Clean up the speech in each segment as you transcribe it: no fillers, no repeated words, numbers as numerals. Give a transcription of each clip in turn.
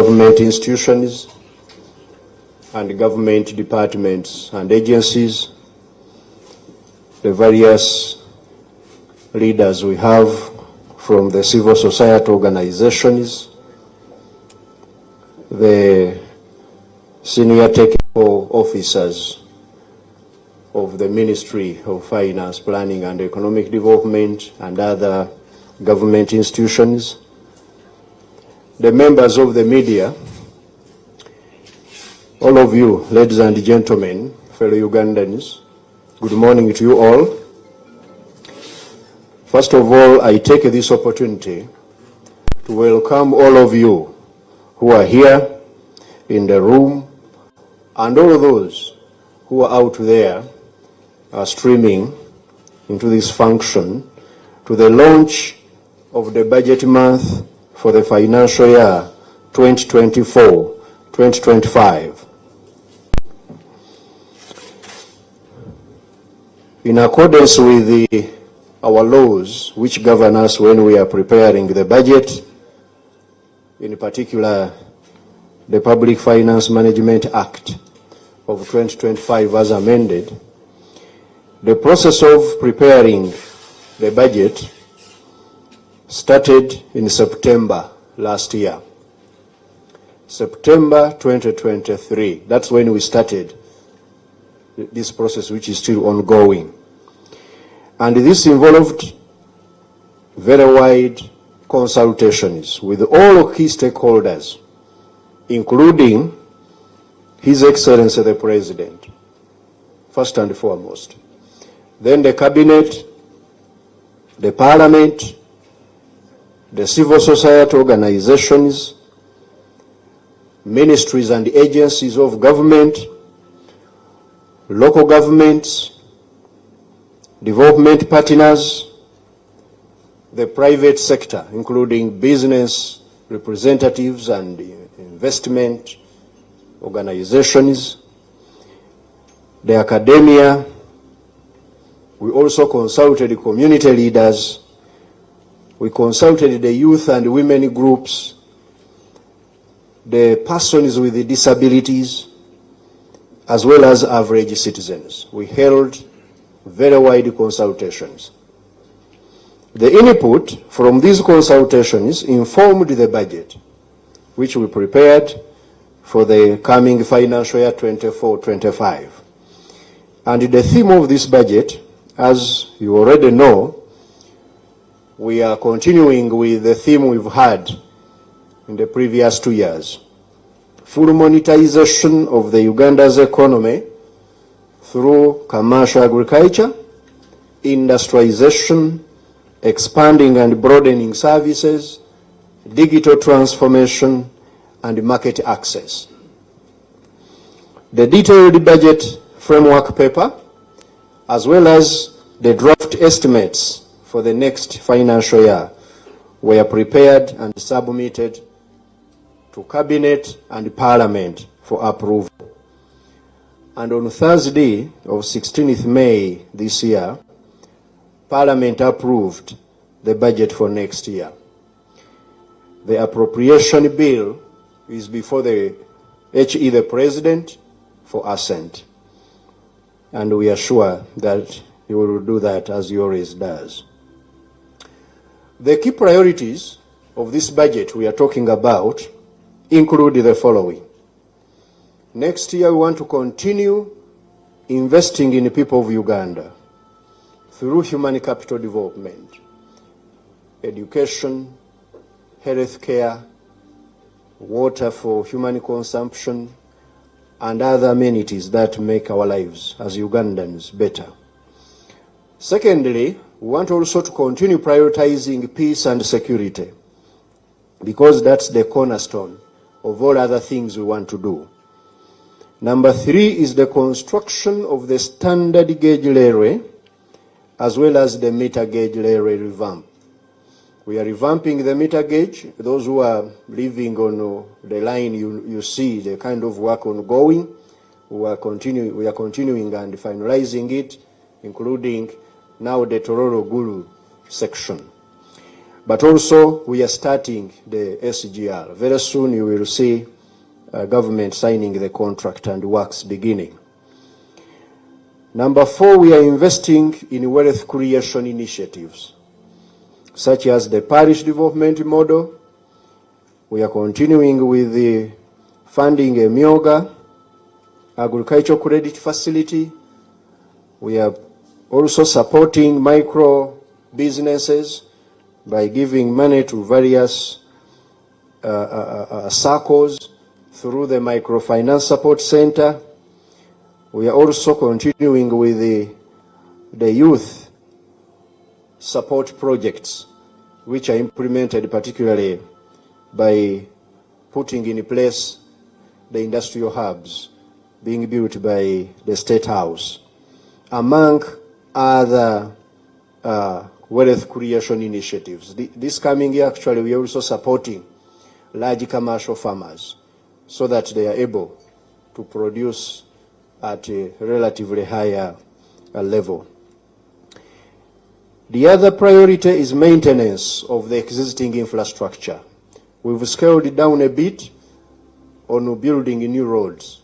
government institutions and government departments and agencies, the various leaders we have from the civil society organizations, the senior technical officers of the Ministry of Finance, Planning and Economic Development and other government institutions, the members of the media, all of you, ladies and gentlemen, fellow Ugandans, good morning to you all. First of all, I take this opportunity to welcome all of you who are here in the room and all of those who are out there streaming into this function to the launch of the budget month for the financial year 2024-2025. In accordance with our laws which govern us when we are preparing the budget, in particular the Public Finance Management Act of 2025 as amended, the process of preparing the budget started in September last year. September 2023, that's when we started this process, which is still ongoing. And this involved very wide consultations with all key stakeholders, including His Excellency the President, first and foremost. Then the Cabinet, the Parliament, the civil society organizations, ministries and agencies of government, local governments, development partners, the private sector, including business representatives and investment organizations, the academia. We also consulted community leaders. We consulted the youth and women groups, the persons with disabilities, as well as average citizens. We held very wide consultations. The input from these consultations informed the budget, which we prepared for the coming financial year 24-25. And the theme of this budget, as you already know, we are continuing with the theme we've had in the previous 2 years. Full monetization of the Uganda's economy through commercial agriculture, industrialization, expanding and broadening services, digital transformation, and market access. The detailed budget framework paper, as well as the draft estimates for the next financial year, were prepared and submitted to Cabinet and Parliament for approval. And on Thursday of 16th May this year, Parliament approved the budget for next year. The appropriation bill is before the HE, the President, for assent. And we are sure that he will do that as he always does. The key priorities of this budget we are talking about include the following. Next year, we want to continue investing in the people of Uganda through human capital development, education, health care, water for human consumption, and other amenities that make our lives as Ugandans better. Secondly, we want also to continue prioritizing peace and security, because that's the cornerstone of all other things we want to do. Number 3 is the construction of the standard gauge railway, as well as the meter gauge railway revamp. We are revamping the meter gauge. Those who are living on the line, you see the kind of work ongoing. We are continuing and finalizing it, including now the Tororo Gulu section. But also we are starting the SGR. Very soon you will see government signing the contract and works beginning. Number 4, we are investing in wealth creation initiatives, such as the parish development model. We are continuing with the funding a Myoga agricultural credit facility. We are also supporting micro businesses by giving money to various circles through the Microfinance Support Center. We are also continuing with the youth support projects, which are implemented particularly by putting in place the industrial hubs being built by the State House, among other wealth creation initiatives. This coming year, actually, we are also supporting large commercial farmers so that they are able to produce at a relatively higher level. The other priority is maintenance of the existing infrastructure. We've scaled down a bit on building new roads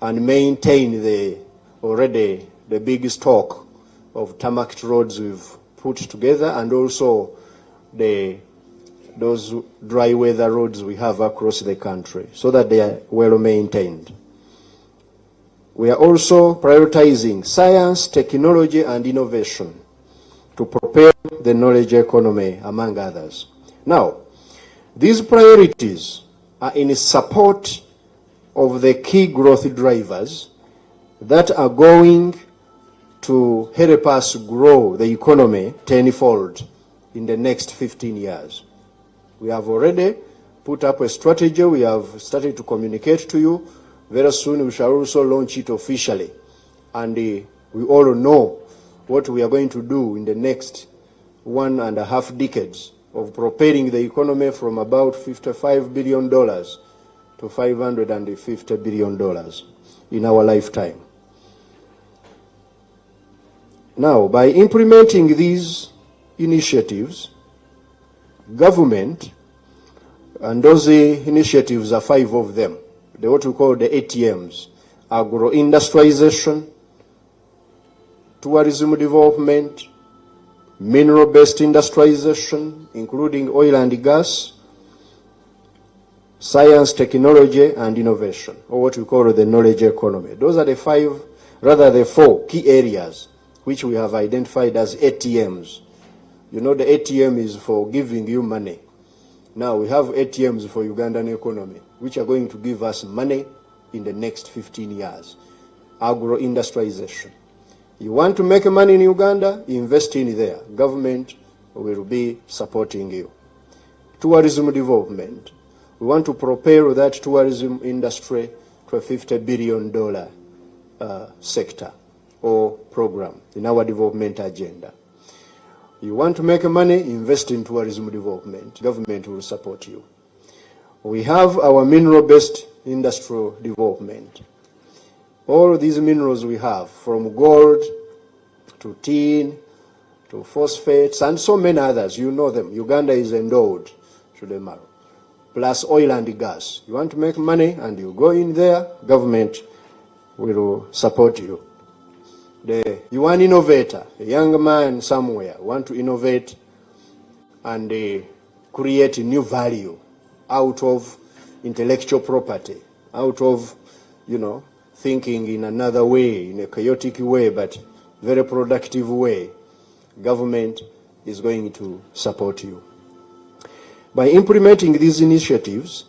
and maintain already the big stock of tarmac roads we've put together, and also those dry weather roads we have across the country, so that they are well maintained. We are also prioritizing science, technology, and innovation to propel the knowledge economy, among others. Now, these priorities are in support of the key growth drivers that are going to help us grow the economy tenfold in the next 15 years. We have already put up a strategy. We have started to communicate to you. Very soon we shall also launch it officially. And we all know what we are going to do in the next 1.5 decades of propelling the economy from about $55 billion to $550 billion in our lifetime. Now, by implementing these initiatives, government, and those initiatives are 5 of them, what we call the ATMs, agro-industrialization, tourism development, mineral-based industrialization, including oil and gas, science, technology, and innovation, or what we call the knowledge economy. Those are the 4 key areas which we have identified as ATMs. You know, the ATM is for giving you money. Now we have ATMs for Ugandan economy, which are going to give us money in the next 15 years. Agro-industrialization. You want to make money in Uganda, invest in there. Government will be supporting you. Tourism development. We want to propel that tourism industry to a $50 billion sector or program in our development agenda. You want to make money, invest in tourism development. Government will support you. We have our mineral-based industrial development. All these minerals we have, from gold to tin to phosphates and so many others, you know them. Uganda is endowed to the marrow. Plus oil and gas. You want to make money and you go in there, government will support you. You are an innovator, a young man somewhere, want to innovate and create new value out of intellectual property, out of, thinking in another way, in a chaotic way, but very productive way. Government is going to support you. By implementing these initiatives,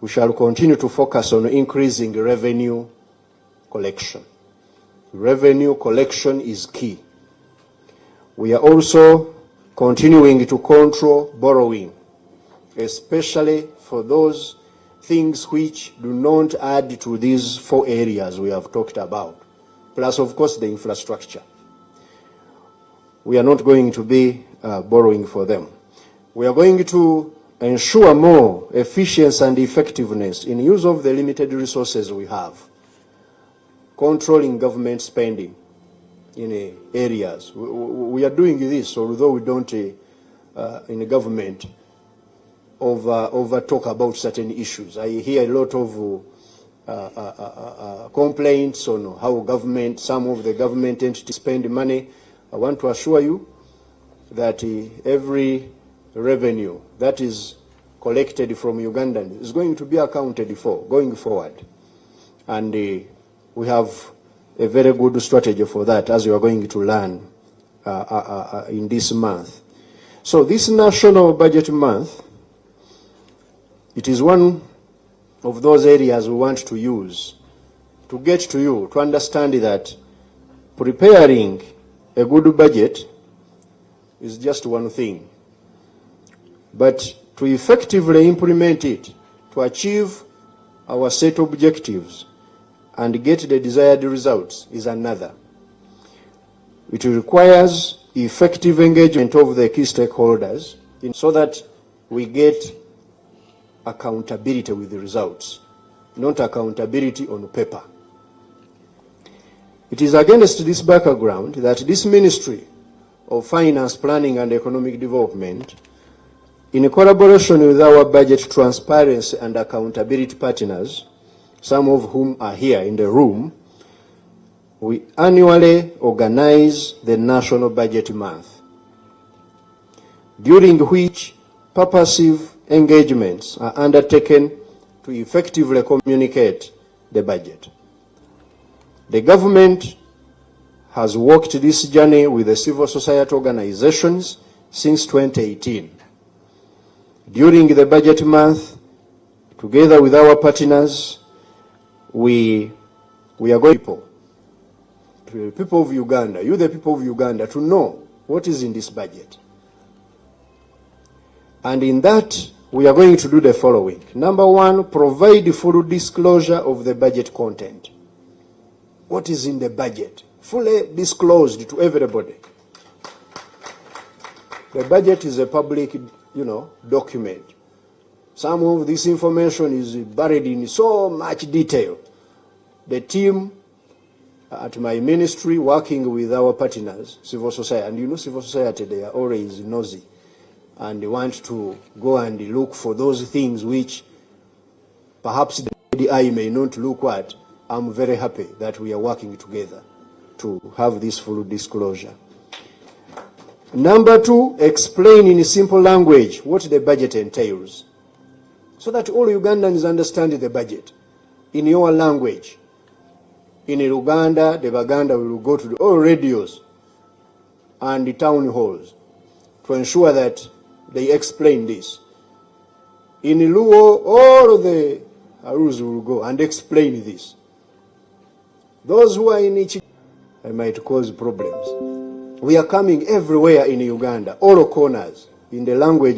we shall continue to focus on increasing revenue collection. Revenue collection is key. We are also continuing to control borrowing, especially for those things which do not add to these 4 areas we have talked about, plus, of course, the infrastructure. We are not going to be borrowing for them. We are going to ensure more efficiency and effectiveness in use of the limited resources we have, controlling government spending in areas. We are doing this, although we don't in the government over talk about certain issues. I hear a lot of complaints on how some of the government entities spend money. I want to assure you that every revenue that is collected from Ugandans is going to be accounted for going forward. And we have a very good strategy for that, as you are going to learn in this month. So this National Budget Month, it is one of those areas we want to use to get to you, to understand that preparing a good budget is just one thing. But to effectively implement it, to achieve our set objectives and get the desired results is another. It requires effective engagement of the key stakeholders so that we get accountability with the results, not accountability on paper. It is against this background that this Ministry of Finance, Planning and Economic Development, in collaboration with our budget transparency and accountability partners, some of whom are here in the room, we annually organize the National Budget Month, during which purposive engagements are undertaken to effectively communicate the budget. The government has walked this journey with the civil society organizations since 2018. During the budget month, together with our partners, we are going to the people of Uganda, you the people of Uganda, to know what is in this budget. And in that, we are going to do the following. Number one, provide full disclosure of the budget content. What is in the budget? Fully disclosed to everybody. The budget is a public, document. Some of this information is buried in so much detail. The team at my ministry, working with our partners, civil society, and civil society, they are always nosy, and they want to go and look for those things which perhaps the eye may not look at. I'm very happy that we are working together to have this full disclosure. Number two, explain in simple language what the budget entails, so that all Ugandans understand the budget in your language. In Uganda, the Baganda will go to all radios and the town halls to ensure that they explain this. In Luo, all the Arus will go and explain this. Those who are in each, I might cause problems. We are coming everywhere in Uganda, all corners, in the language